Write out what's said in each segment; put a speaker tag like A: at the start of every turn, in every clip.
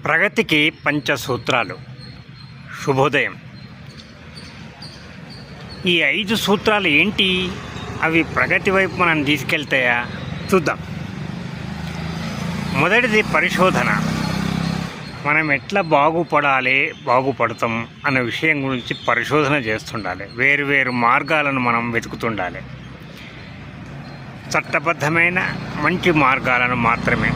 A: ప్రగతికి పంచసూత్రాలు. శుభోదయం. ఈ 5 సూత్రాలు ఏంటి? అవి ప్రగతి వైపు మనం తీసుకెళ్తాయా? చూద్దాం. మొదటిది పరిశోధన. మనం ఎట్లా బాగుపడతాం అన్న విషయం గురించి పరిశోధన చేస్తుండాలి. వేరు మార్గాలను మనం వెతుకుతుండాలి. చట్టబద్ధమైన మంచి మార్గాలను మాత్రమే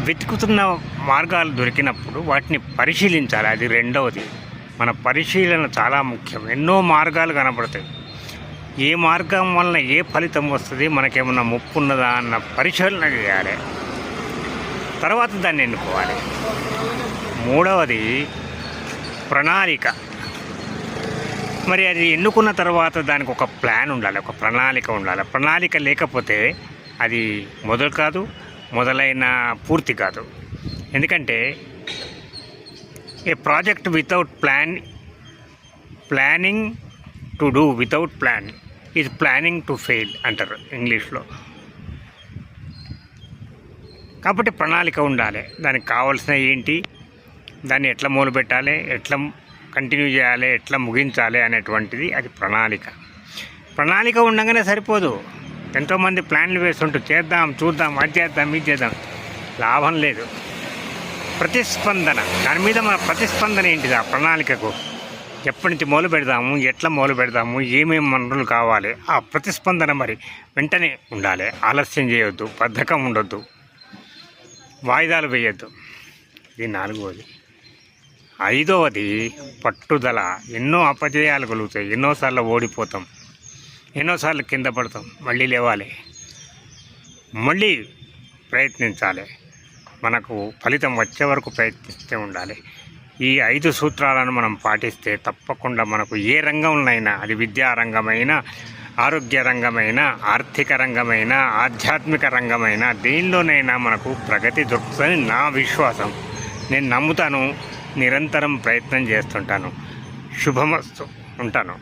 A: వెతుకుతున్న మార్గాలు దొరికినప్పుడు వాటిని పరిశీలించాలి. అది రెండవది. మన పరిశీలన చాలా ముఖ్యం. ఎన్నో మార్గాలు కనబడతాయి. ఏ మార్గం వలన ఏ ఫలితం వస్తుంది, మనకేమన్నా ముప్పు ఉన్నదా అన్న పరిశీలన చేయాలి. తర్వాత దాన్ని ఎన్నుకోవాలి. మూడవది ప్రణాళిక. మరి అది ఎన్నుకున్న తర్వాత దానికి ఒక ప్లాన్ ఉండాలి, ఒక ప్రణాళిక ఉండాలి. ప్రణాళిక లేకపోతే అది మొదలు కాదు, మొదలైన పూర్తి కాదు. ఎందుకంటే a project without planning to do without plan is planning to fail అంటారు ఇంగ్లీష్లో. కాబట్టి ప్రణాళిక ఉండాలి. దానికి కావాల్సిన ఏంటి, దాన్ని ఎట్లా మొదలుపెట్టాలి, ఎట్లా కంటిన్యూ చేయాలి, ఎట్లా ముగించాలి అనేటువంటిది అది ప్రణాళిక. ప్రణాళిక ఉండగానే సరిపోదు. ఎంతోమంది ప్లాన్లు వేస్తుంటారు, చేద్దాం, చూద్దాం, అది చేద్దాం, ఇది చేద్దాం, లాభం లేదు. ప్రతిస్పందన, దాని మీద మన ప్రతిస్పందన ఏంటిది? ఆ ప్రణాళికకు ఎప్పటి నుంచి మొదలు పెడదాము, ఎట్లా మొదలు పెడదాము, ఏమేమి వనరులు కావాలి, ఆ ప్రతిస్పందన మరి వెంటనే ఉండాలి. ఆలస్యం చేయొద్దు, బద్ధకం ఉండొద్దు, వాయిదాలు వేయొద్దు. ఇది 4వది. 5వది పట్టుదల. ఎన్నో అపజయాలు కలుగుతాయి, ఎన్నోసార్లు ఓడిపోతాం, ఎన్నోసార్లు కింద పడతాం. మళ్ళీ లేవాలి, మళ్ళీ ప్రయత్నించాలి. మనకు ఫలితం వచ్చే వరకు ప్రయత్నిస్తూ ఉండాలి. ఈ 5 సూత్రాలను మనం పాటిస్తే తప్పకుండా మనకు ఏ రంగంలోనైనా, అది విద్యా రంగమైనా, ఆరోగ్య రంగమైనా, ఆర్థిక రంగమైనా, ఆధ్యాత్మిక రంగమైనా, దేనిలోనైనా మనకు ప్రగతి దొరుకుతుందని నా విశ్వాసం. నేను నమ్ముతాను, నిరంతరం ప్రయత్నం చేస్తుంటాను. శుభమస్తు. ఉంటాను.